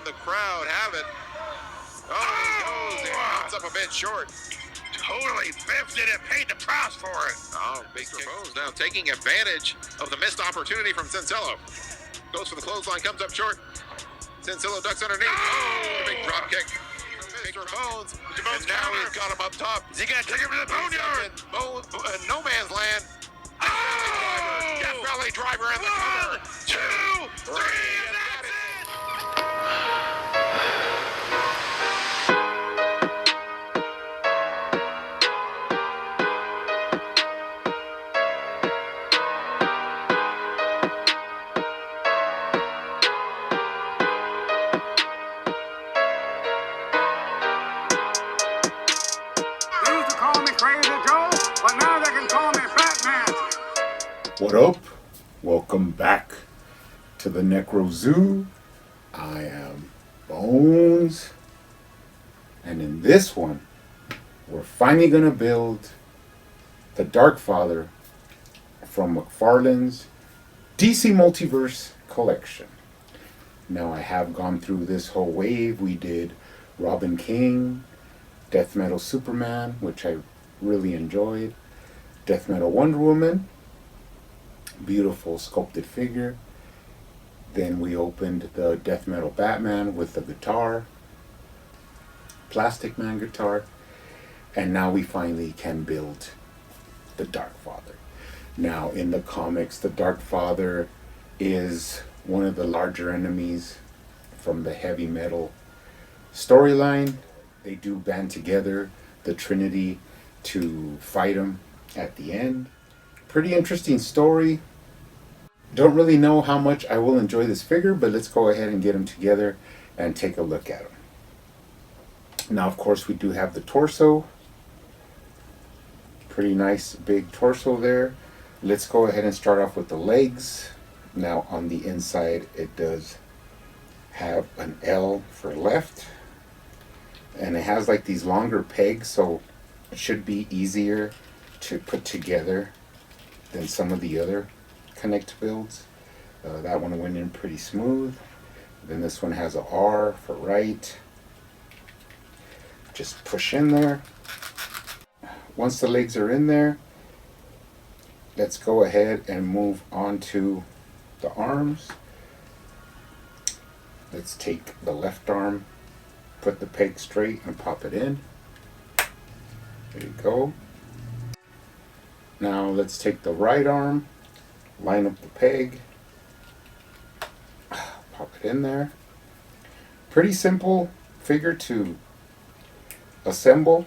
the crowd have it. Oh, he goes. It comes up a bit short. Totally biffed it and paid the price for it. Oh, Big Bones now taking advantage of the missed opportunity from Cincello. Goes for the clothesline, comes up short. Cincello ducks underneath. Oh, big drop kick. Mr. Bones, and now he's got him up top. Is he gonna take him to the boneyard? No man's land. Oh! Death Valley driver in the cover. 2, 3, and that's it. They used to call me Crazy Joe, but now they can call me Batman. What up? Welcome back to the Necro Zoo. I am Bones. And in this one, we're finally going to build the Dark Father from McFarlane's DC Multiverse collection. Now, I have gone through this whole wave. We did Robin King, Death Metal Superman, which I really enjoyed, Death Metal Wonder Woman, beautiful sculpted figure. Then we opened the Death Metal Batman with the guitar, Plastic Man guitar, and now we finally can build the Dark Father. Now, in the comics, the Dark Father is one of the larger enemies from the heavy metal storyline. They do band together, the Trinity, to fight him at the end. Pretty interesting story. Don't really know how much I will enjoy this figure, but let's go ahead and get them together and take a look at them. Now, of course, we do have the torso. Pretty nice big torso there. Let's go ahead and start off with the legs. Now, on the inside, it does have an L for left. And it has like these longer pegs, so it should be easier to put together than some of the other Connect builds. That one went in pretty smooth. Then this one has a R for right. Just push in there. Once the legs are in there, let's go ahead and move on to the arms. Let's take the left arm, put the peg straight and pop it in. There you go. Now let's take the right arm, line up the peg, pop it in there. Pretty simple figure to assemble,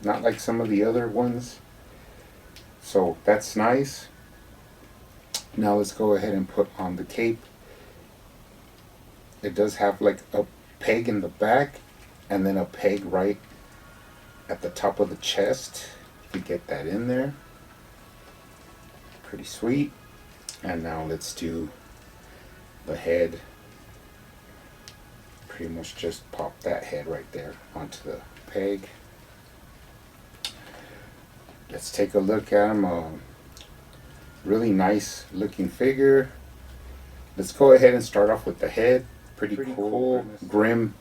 not like some of the other ones. So that's nice. Now let's go ahead and put on the cape. It does have like a peg in the back and then a peg right at the top of the chest to get that in there. Pretty sweet. And now let's do the head. Pretty much just pop that head right there onto the peg. Let's take a look at him. Really nice looking figure. Let's go ahead and start off with the head. Pretty cool, grim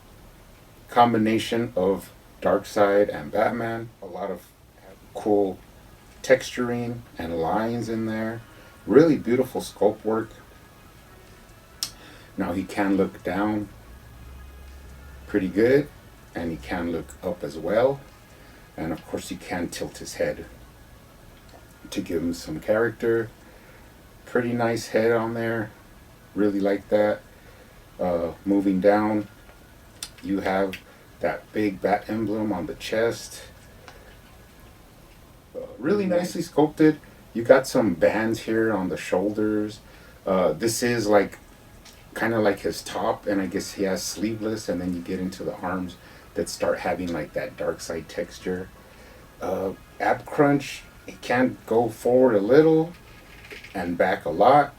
combination of Darkseid and Batman. A lot of cool texturing and lines in there. Really beautiful sculpt work. Now he can look down pretty good, and he can look up as well. And of course he can tilt his head to give him some character. Pretty nice head on there. Really like that. Moving down, you have that big bat emblem on the chest. Really nicely sculpted. You got some bands here on the shoulders. This is like kind of like his top, and I guess he has sleeveless, and then you get into the arms that start having like that Darkseid texture. Ab crunch, he can go forward a little and back a lot,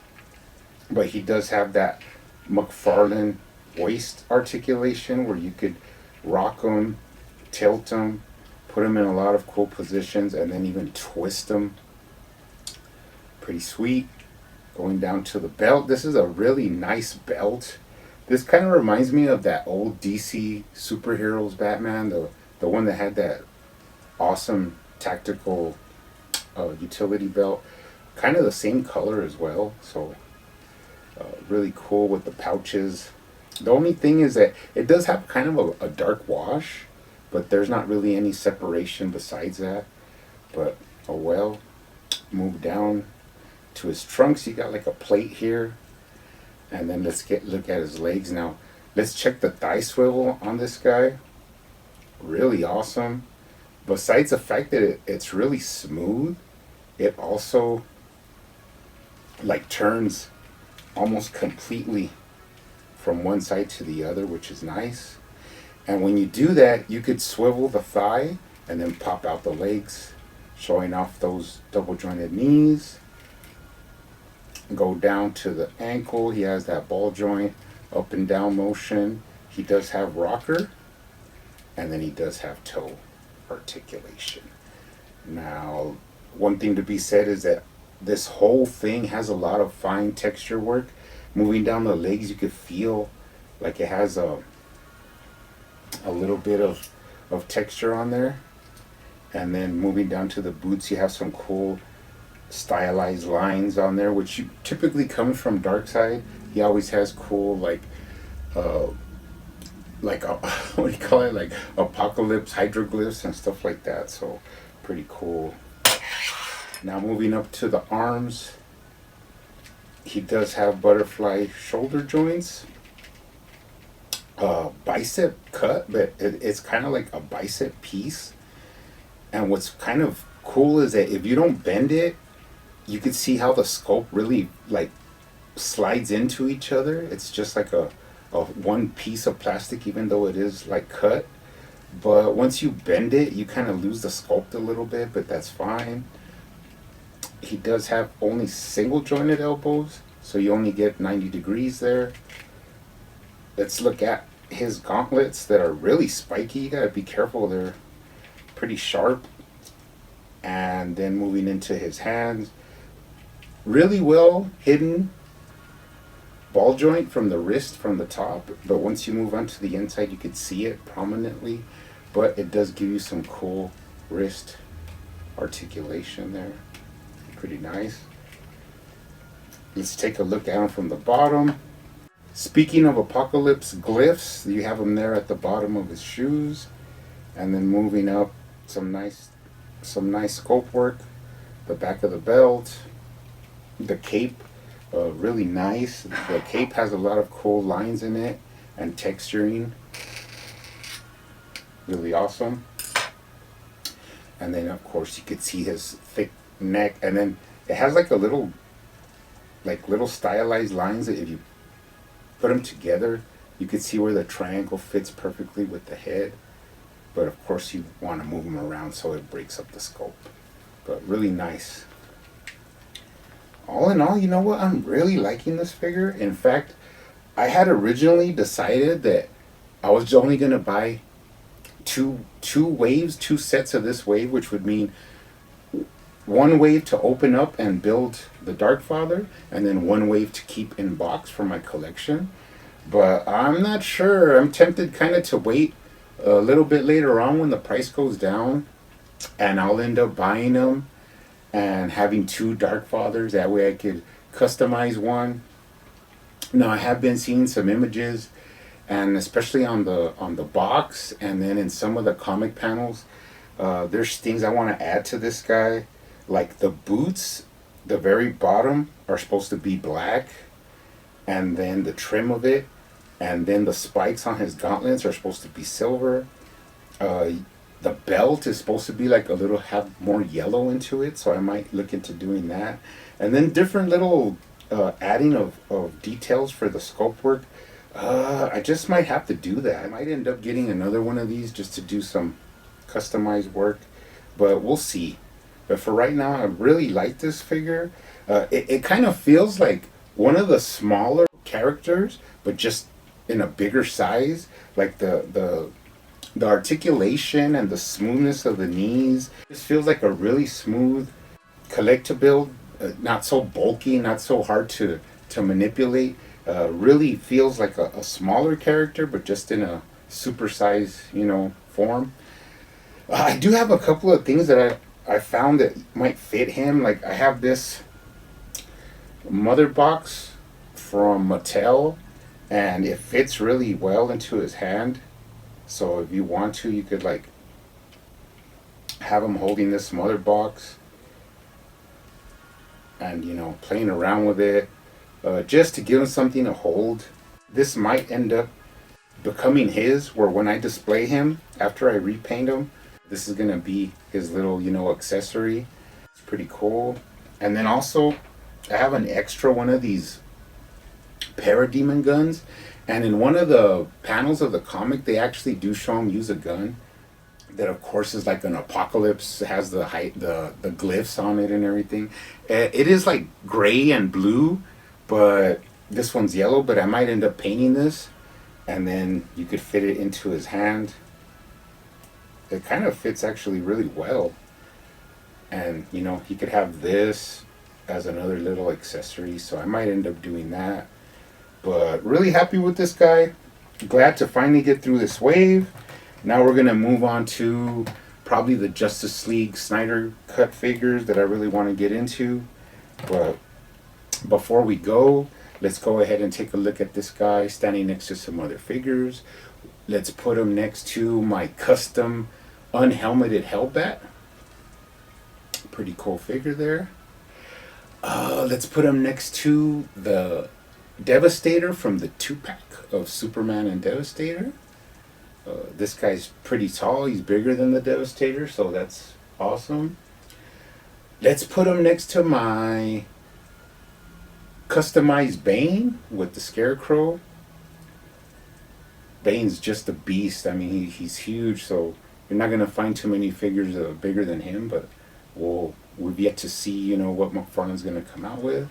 but he does have that McFarlane waist articulation where you could rock him, tilt him, put him in a lot of cool positions, and then even twist him. Pretty sweet. Going down to the belt, this is a really nice belt. This kind of reminds me of that old DC superheroes Batman, the one that had that awesome tactical utility belt. Kind of the same color as well, so really cool with the pouches. The only thing is that it does have kind of a dark wash, but there's not really any separation besides that. But oh well. Move down to his trunks. You got like a plate here, and then let's look at his legs now. Let's check the thigh swivel on this guy. Really awesome. Besides the fact that it's really smooth, it also like turns almost completely from one side to the other, which is nice. And when you do that, you could swivel the thigh and then pop out the legs, showing off those double jointed knees. Go down to the ankle. He has that ball joint, up and down motion. He does have rocker, and then he does have toe articulation. Now, one thing to be said is that this whole thing has a lot of fine texture work. Moving down the legs, you could feel like it has a little bit of texture on there. And then moving down to the boots, you have some cool stylized lines on there, which typically comes from Darkseid. He always has cool what do you call it, like apocalypse hydroglyphs and stuff like that. So pretty cool. Now moving up to the arms, he does have butterfly shoulder joints, bicep cut, but it's kind of like a bicep piece. And what's kind of cool is that if you don't bend it, you can see how the sculpt really like slides into each other. It's just like a one piece of plastic, even though it is like cut. But once you bend it, you kind of lose the sculpt a little bit, but that's fine. He does have only single jointed elbows, so you only get 90 degrees there. Let's look at his gauntlets that are really spiky. You gotta be careful, they're pretty sharp. And then moving into his hands, really well hidden ball joint from the wrist from the top, but once you move onto the inside you could see it prominently, but it does give you some cool wrist articulation there. Pretty nice. Let's take a look down from the bottom. Speaking of apocalypse glyphs, you have them there at the bottom of his shoes. And then moving up, some nice sculpt work. The back of the belt, the cape, really nice. The cape has a lot of cool lines in it and texturing. Really awesome. And then of course you could see his thick neck, and then it has like a little stylized lines that if you put them together, you could see where the triangle fits perfectly with the head. But of course you want to move them around so it breaks up the sculpt. But really nice. All in all, you know what? I'm really liking this figure. In fact, I had originally decided that I was only going to buy two sets of this wave, which would mean one wave to open up and build the Darkfather, and then one wave to keep in box for my collection. But I'm not sure. I'm tempted kind of to wait a little bit later on when the price goes down, and I'll end up buying them and having two Darkfathers. That way I could customize one. Now I have been seeing some images, and especially on the box, and then in some of the comic panels, there's things I want to add to this guy. Like the boots, the very bottom are supposed to be black, and then the trim of it, and then the spikes on his gauntlets are supposed to be silver. The belt is supposed to be like have more yellow into it, so I might look into doing that. And then different little adding of details for the sculpt work. I just might have to do that. I might end up getting another one of these just to do some customized work, but we'll see. But for right now, I really like this figure. It kind of feels like one of the smaller characters, but just in a bigger size. Like the articulation and the smoothness of the knees. This feels like a really smooth collector build. Not so bulky, not so hard to manipulate. Really feels like a smaller character, but just in a supersized, form. I do have a couple of things that I found that might fit him. Like I have this mother box from Mattel, and it fits really well into his hand. So if you want to, you could like have him holding this mother box and playing around with it, just to give him something to hold. This might end up becoming his, where when I display him after I repaint him, this is gonna be his little accessory. It's pretty cool. And then also I have an extra one of these parademon guns, and in one of the panels of the comic they actually do show him use a gun that of course is like an apocalypse. It has the glyphs on it and everything. It is like gray and blue, but this one's yellow. But I might end up painting this, and then you could fit it into his hand. It kind of fits actually really well, and he could have this as another little accessory, so I might end up doing that. But really happy with this guy. Glad to finally get through this wave. Now we're gonna move on to probably the Justice League Snyder cut figures that I really want to get into. But before we go, let's go ahead and take a look at this guy standing next to some other figures. Let's put him next to my custom unhelmeted Hellbat. Pretty cool figure there. Let's put him next to the Devastator from the 2-pack of Superman and Devastator. This guy's pretty tall. He's bigger than the Devastator, so that's awesome. Let's put him next to my customized Bane with the Scarecrow. Bane's just a beast. I mean, he's huge, so you're not going to find too many figures bigger than him, but we've yet to see, what McFarlane's going to come out with.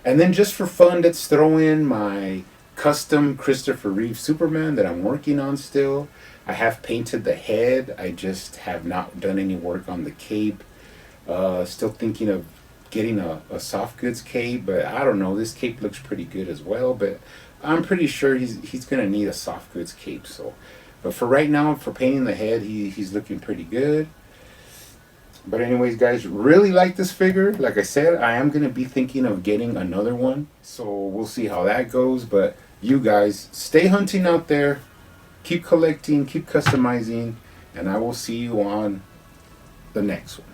And then just for fun, let's throw in my custom Christopher Reeve Superman that I'm working on still. I have painted the head. I just have not done any work on the cape. Still thinking of getting a soft goods cape, but I don't know. This cape looks pretty good as well, but I'm pretty sure he's going to need a soft goods cape. So, but for right now, for painting the head, he's looking pretty good. But anyways, guys, really like this figure. Like I said, I am going to be thinking of getting another one. So we'll see how that goes. But you guys, stay hunting out there. Keep collecting, keep customizing. And I will see you on the next one.